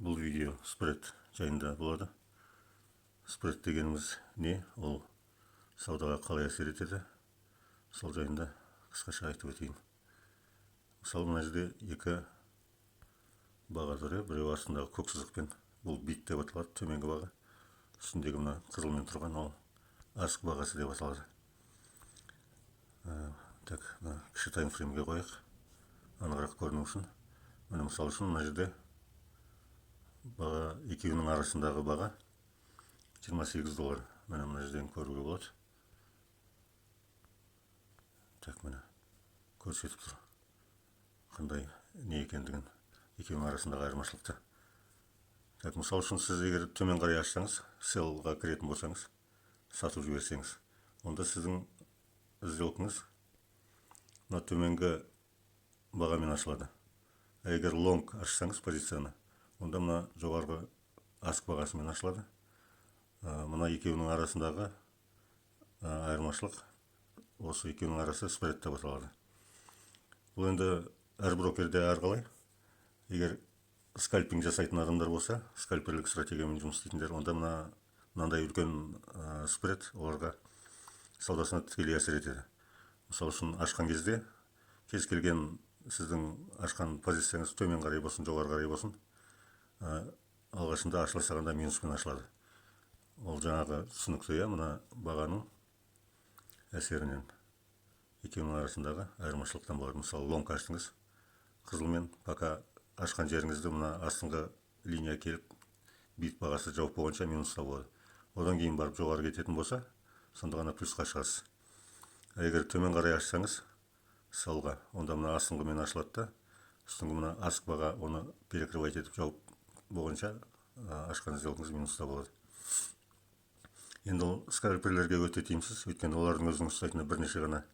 Бұл видео спред жайында болады. Спред дегеніміз не? Ол саудаға қалай әсер етеді? Сол жайында қысқаша айтып өтейін. Мысалы, мына жерде екі баға тұр, біреу астындағы көк сызықпен, бұл бит деп аталады, төменгі баға. Үстіндегі мына қызылмен тұрған ол асық бағасы деп аталады. Так, кіші таймфреймге қояйық, анығырақ көріну үшін. Міне мысал үшін мына жерде баға екеуінің арасындағы баға $28. Мына жерден көруге болады. Так, міне көрсетіп тұр қандай не екендігін, екеуінің арасындағы айырмашылықты. Так, мысал үшін сіз егер төмен қарай ашсаңыз, селлға кіретін болсаңыз, сатып жіберсеңіз, онда сіздің сделкаңыз мына төменгі бағамен ашылады. Егер лонг ашсаңыз позицияны, онда мына жоғарғы асық бағасымен ашылады. Мына екеуінің арасындағы айырмашылық, осы екеуінің арасы спред деп аталады. Бұл енді әр брокерде әрқалай. Егер скальпинг жасайтын адамдар болса, скальперлік стратегиямен жұмыс істейтіндер, онда мынандай үлкен спред оларға саудасына тікелей әсер етеді. Мысалы үшін ашқан кезде кез келген сіздің ашқан позицияңыз төмен қарай болсын, жоғары қарай болсын, алғашында ашыла сағанда минуспен ашылады. Ол жаңағы түсінікті, мына бағаның әсерінен екеуінің арасындағы айырмашылықтан болады. Мысалы, лонг аштыңыз қызылмен, пока ашқан жеріңізді мына астыңғы линия келіп, бит бағасы жауып болғанша минуста болады. Одан кейін барып жоғары кететін болса, сонда ғана плюсқа шығасыз. Егер төмен қарай ашсаңыз салға, онда мына астыңғымен ашылады да, үстіңгі мына асық баға оны перекрывать етіп жауып болғанша ашқан сделкаңыз минуста болады. Енді ол скальперлерге өте тиімсіз, өйткені олардың өзінің ұстайтыны бірнеше ғана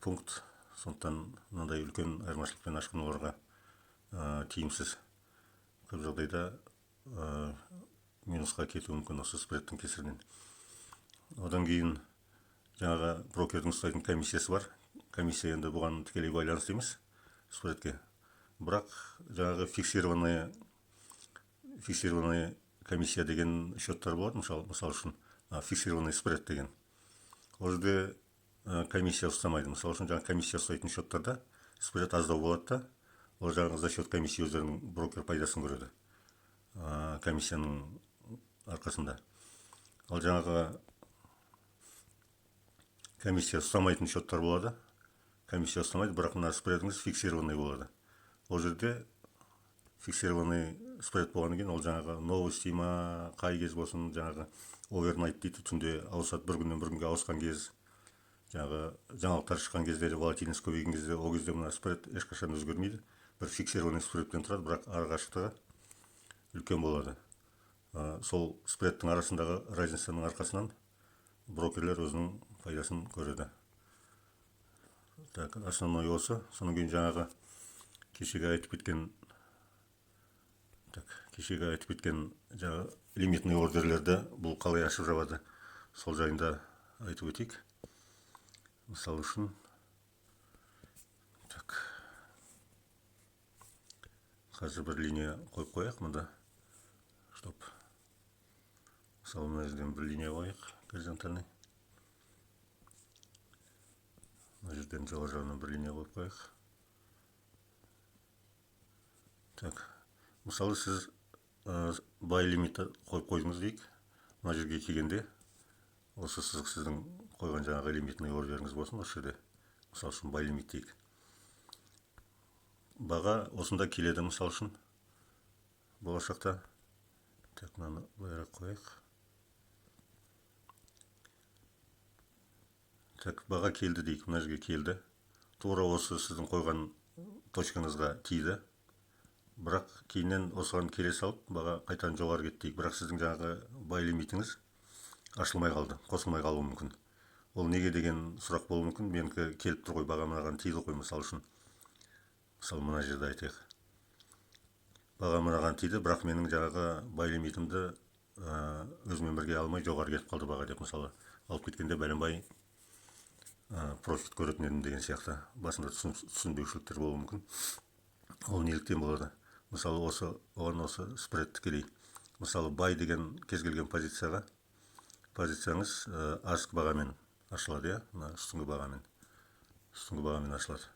пункт, сондықтан мынандай үлкен айырмашылықпен ашқан оларға тиімсіз. Көп жағдайда минусқа кетуі мүмкін осы спредтің кесірінен. Одан кейін жаңағы брокердің ұстайтын комиссиясы бар. Комиссия енді бұған тікелей байланысты емес спредке. Бірақ жаңағы фиксированный комиссия деген счеттар болады. Мысал үшін фиксированный спред деген. Ол жерде комиссия ұстамайды. Мысал үшін жаңағы комиссия ұстайтын счеттарда спред аздау болады да, ол жаңағы за счет комиссия өздерінің брокер пайдасын көреді комиссияның арқасында. Ал жаңағы комиссия ұстамайтын счеттар болады. Комиссия ұстамайды, бірақ мына спредіңіз фиксированный болады. Ол жерде фиксированный спред болғаннан кейін ол жаңағы новости ма, қай кез болсын, жаңағы овернайт дейді, түнде ауысады, бір күннен бір күнге ауысқан кез, жаңағы жаңалықтар шыққан кезде, волатильность көбейген кезде, ол кезде мына спред ешқашан өзгермейді. Бір фиксированный спредпен тұрады, бірақ арақашықтығы үлкен болады. Сол спредтің арасындағы разницаның арқасынан брокерлер өзінің пайдасын көреді. Так, основной осы. Соның кейін жаңағы кешегі айтып кеткен жаңағы лимитный ордерлерді бұл қалай ашып жабады, сол жайында айтып өтейік. Мысалы үшін қазір бір линия қойып қояйық мұнда, чтоб мысалы мына жерден бір линия қояйық, горизонтальный. Мына жерден жоғары жағынан бір линия қойып қояйық. Так, мысалы сіз бай лимитті қойып қойдыңыз дейік. Мына жерге келгенде осы сызық сіздің қойған жаңағы лимитный ордеріңіз болсын, осы жерде мысал үшін бай лимит дейік. Баға осында келеді, мысал үшін болашақта. Так, мынаны былайырақ қояйық. Так, баға келді дейік, мына жерге келді. Тура осы сіздің қойған точкаңызға тиді. Бірақ кейіннен осыған келе салып, баға қайтадан жоғары кетті дейік. Бірақ сіздің жаңағы бай лимитіңіз ашылмай қалды, қосылмай қалуы мүмкін. Ол неге деген сұрақ болуы мүмкін. Менікі келіп тұр ғой, баға мынаған тиді ғой, мысал үшін. Мысалы, мына жерде айтайық. Баға мынаған тиді, бірақ менің жаңағы бай лимитімді өзімен бірге алмай жоғары кетіп қалды баға деп, мысалы, алып кеткенде бәленбай профит көретін едім деген сияқты басында түсінбеушіліктер болуы мүмкін. Ол неліктен болады? мысалы осы спред тікелей. Мысалы бай деген кез келген позицияңыз аск бағамен ашылады, иә, мына үстіңгі бағамен ашылады.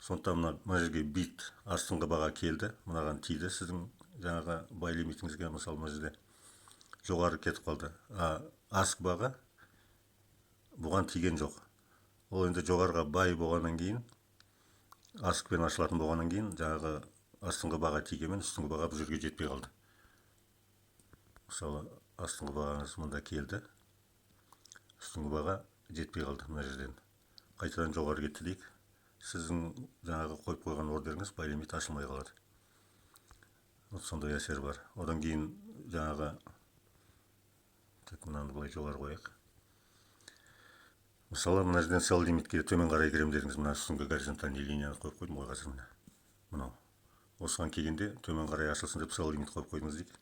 Сондықтан мына жерге бит астыңғы баға келді, мынаған тиді, сіздің жаңағы бай лимитіңізге мысалы мына жерде жоғары кетіп қалды. Аск баға бұған тиген жоқ. Ол енді жоғарыға бай болғаннан кейін, аскпен ашылатын болғаннан кейін, жаңағы астыңғы баға тигенмен үстіңгі баға бұл жерге жетпей қалды. Мысалы астыңғы бағаңыз мында келді, үстіңгі баға жетпей қалды мына жерден. Қайтадан жоғары кетті дейік. Сіздің жаңағы қойып қойған ордеріңіз бай лимит ашылмай қалады. Сондай әсер бар. Одан кейін жаңағы мынаны былай жоғары қояйық. Мысалы мына жерден сел лимитке төмен қарай кірем дедіңіз, мына үстіңгі горизонтальный линияны қойып қойдым ғой қазір міне. Мынау. Осыған келгенде төмен қарай ашылсын деп сел лимит қойып қойдыңыз дейік.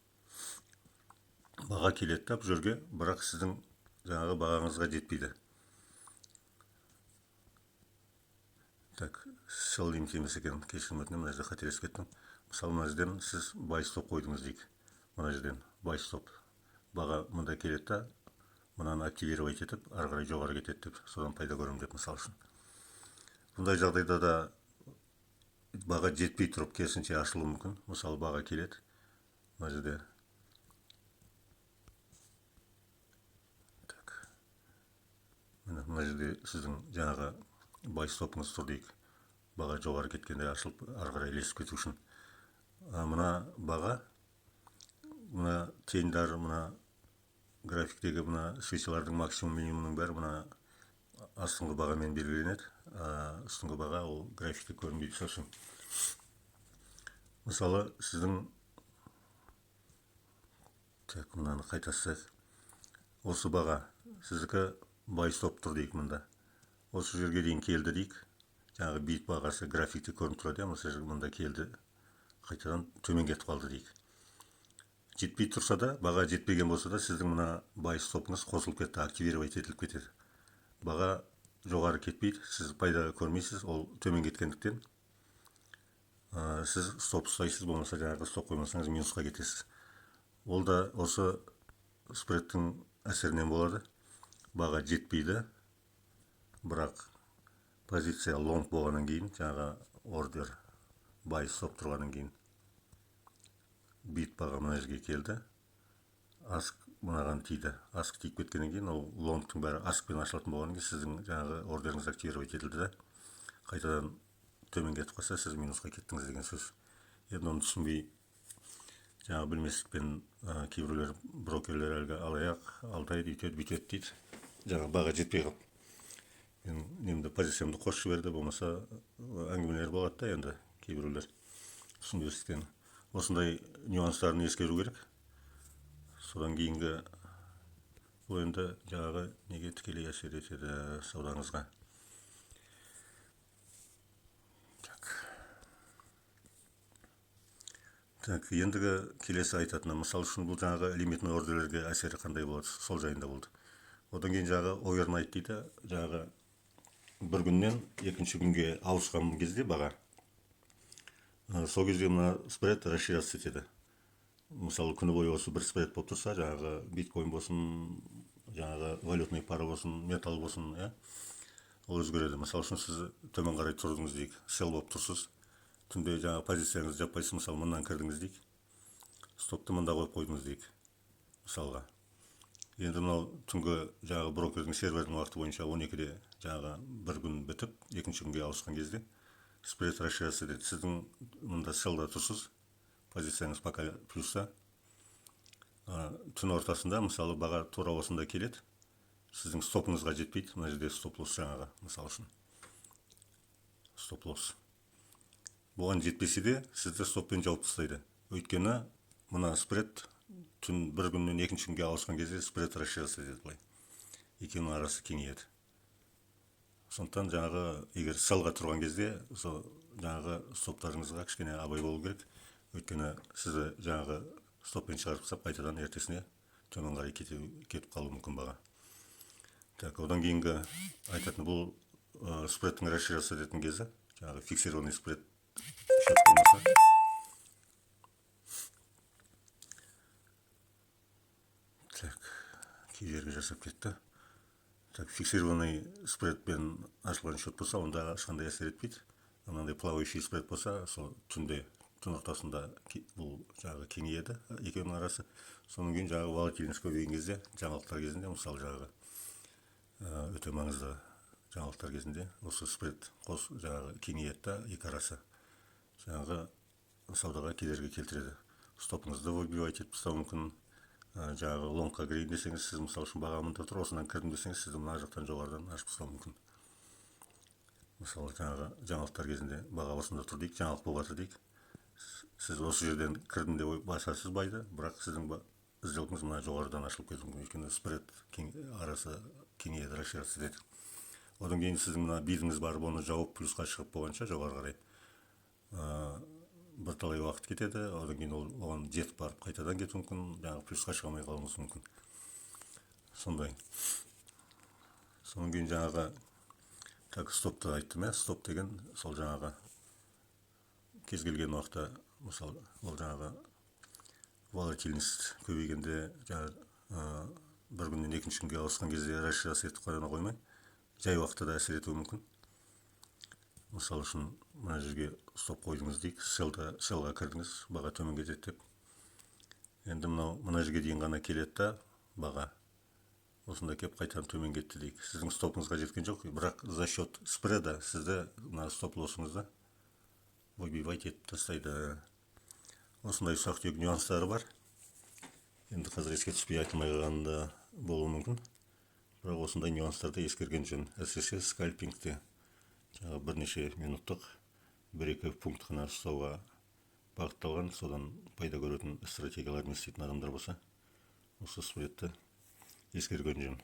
Баға келеді да бұл жерге, бірақ сіздің жаңағы бағаңызға жетпейді. Так, сел лимит емес екен, кешірім өтінемін, мына жерде қателесіп кеттім. Мысалы мына жерден сіз бай стоп қойдыңыз дейік. Мына жерден бай стоп. Баға мында келеді да, мынаны активировать етіп, ары қарай жоғары кетеді деп, содан пайда көрем деп мысал үшін. Бұндай жағдайда да баға жетпей тұрып керісінше ашылуы мүмкін. Мысалы баға келеді. Мына жерде мына жерде сіздің жаңағы бай стопыңыз тұр дейік. Баға жоғары кеткенде ашылып, ары қарай ілесіп кету үшін. Мына баға, мына тейіндер, мына графиктегі мына свечалардың максимум минимумның бәрі мына астыңғы бағамен белгіленеді. Үстіңгі баға ол графикте көрінбейді сосын. Мысалы сіздің мынаны қайтасақ, осы баға сіздікі бай стоп тұр дейік мында. Осы жерге дейін келді дейік. Жаңағы бит бағасы графикте көрініп тұрады, осы жерге мында келді. Қайтадан төмен кетіп қалды дейік. Жетпей тұрса да, баға жетпеген болса да, сіздің мына бай стопыңыз қосылып кетті, активировать етіліп кетеді. Баға жоғары кетпейді, сіз пайда көрмейсіз, ол төмен кеткендіктен. Сіз стоп ұстайсыз, болмаса жаңағы стоп қоймасаңыз минусқа кетесіз. Ол да осы спредтің әсерінен болады. Баға жетпейді, бірақ позиция лонг болғаннан кейін, жаңағы ордер бай стоп тұрғаннан кейін, бит баға мына жерге келді, аск мынаған тиді. Аск тиіп кеткеннен кейін, ол лонгтың бәрі аскпен ашылатын болғаннан кейін, сіздің жаңағы ордеріңіз активировать етілді да, қайтадан төмен кетіп қалса, сіз минусқа кеттіңіз деген сөз. Енді оны түсінбей, жаңағы білместікпен кейбіреулер брокерлер әлгі алаяқ, алдайды, үйтеді, бүйтеді дейді. Жаңағы баға жетпей қалып. Енді позициямды қосып жіберді, болмаса әңгімелер болады да, енді кейбіреулер түсінбестіктен. Осындай нюанстарын ескеру керек. Содан кейінгі бұл енді жаңағы неге тікелей әсер етеді саудаңызға. Так, ендігі келесі айтатыны, мысал үшін бұл жаңағы лимитный ордерлерге әсері қандай болады, сол жайында болды. Одан кейін жаңағы овернайт дейді, жаңағы бір күннен екінші күнге ауысқан кезде баға. Сол кезде мына спред расширяться етеді. Мысалы күні бойы осы бір спред болып тұрса, жаңағы биткоин болсын, жаңағы валютный пара болсын, металл болсын, ол өзгереді. Мысалы үшін сіз төмен қарай тұрдыңыз дейік, сел болып тұрсыз. Түнде жаңағы позицияңызды жаппайсыз, мысалы мындан кірдіңіз дейік, стопты мында қойып қойдыңыз дейік, мысалға. Енді мынау түнгі жаңағы брокердің сервердің уақыты бойынша 12-де жаңағы бір күн бітіп, екінші күнге ауысқан кезде спред расширяться етеді. Сіздің мында селда тұрсыз, позицияңыз пока плюста. Түн ортасында, мысалы, баға тура осында келеді, сіздің стопыңызға жетпейді. Мына жерде стоп-лосс жаңағы, мысалы үшін. Стоп-лосс. Бұған жетпесе де, сізді стоппен жауып тастайды. Өйткені мына спред түн бір күннен екінші күнге ауысқан кезде спред расширяться етеді былай. Екеуінің арасы кеңейеді. Сондықтан жаңағы егер селға тұрған кезде, жаңағы стоптарыңызға кішкене абай болу керек. Өйткені сізді жаңағы стоппен шығарып тастап, қайтадан ертесіне төмен қарай кетіп қалуы мүмкін баға. Так, одан кейінгі айтатын бұл спредтің расширяться ететін кезі, жаңағы фиксированный спред шарт болмаса, кедергі жасап кетті. Так, фиксированный спредпен ашылған счет болса, онда ешқандай әсер етпейді. Мынандай плавающий спред болса, сол түн ортасында бұл жаңағы кеңейеді екеуінің арасы. Соның кейін жаңағы волатильность көбейген кезде, жаңалықтар кезінде, мысалы жаңағы өте маңызды жаңалықтар кезінде осы спред жаңағы кеңейеді да екі арасы жаңағы саудаға кедергі келтіреді. Стопыңызды выбивать етіп тастауы мүмкін. Жаңағы лонгқа кірейін десеңіз, сіз мысалы үшін баға мында тұр, осынан кірдім десеңіз, сізді мына жақтан жоғарыдан ашып тастауы мүмкін. Мысалы жаңағы жаңалықтар кезінде баға осында тұр дейік, жаңалық болып жатыр дейік. Сіз осы жерден кірдім деп басасыз байды, бірақ сіздің сделкаңыз мына жоғарыдан ашылып кетуі мүмкін. Өйткені спред арасы кеңейеді, расширяться етеді. Одан кейін сіздің мына бидіңіз барып оны жауып плюсқа шығып болғанша жоғары қарай бірталай уақыт кетеді. Одан кейін оған жетіп барып қайтадан кетуі мүмкін, жаңағы плюсқа шыға алмай қалуыңыз мүмкін. Сондай. Содан кейін жаңағы стопты айттым, стоп деген сол жаңағы кез келген уақытта, мысалы, ол жаңағы волатильность көбейгенде, бір күннен екінші күнге ауысқан кезде расширяться етіп қана қоймай, жай уақытта да әсер етуі мүмкін. Мысалы үшін мына жерге стоп қойдыңыз дейік, селға кірдіңіз, баға төмен кетеді деп. Енді мына жерге дейін ғана келеді да, баға осында кеп қайтадан төмен кетті дейік. Сіздің стопыңызға жеткен жоқ, бірақ за счет спреда сізді мына стоп лоссыңызды выбивать етіп тастайды. Осындай ұсақ-түйек нюанстары бар. Енді қазір еске түспей айтылмай қалғаны болуы мүмкін. Бірақ осындай нюанстарды ескерген жөн. Әсіресе скальпингте бірнеше минуттық 1-2 пункт қана ұстауға бағытталған, содан пайда көретін стратегиялармен істейтін адамдар болса, осы спредті ескерген жөн.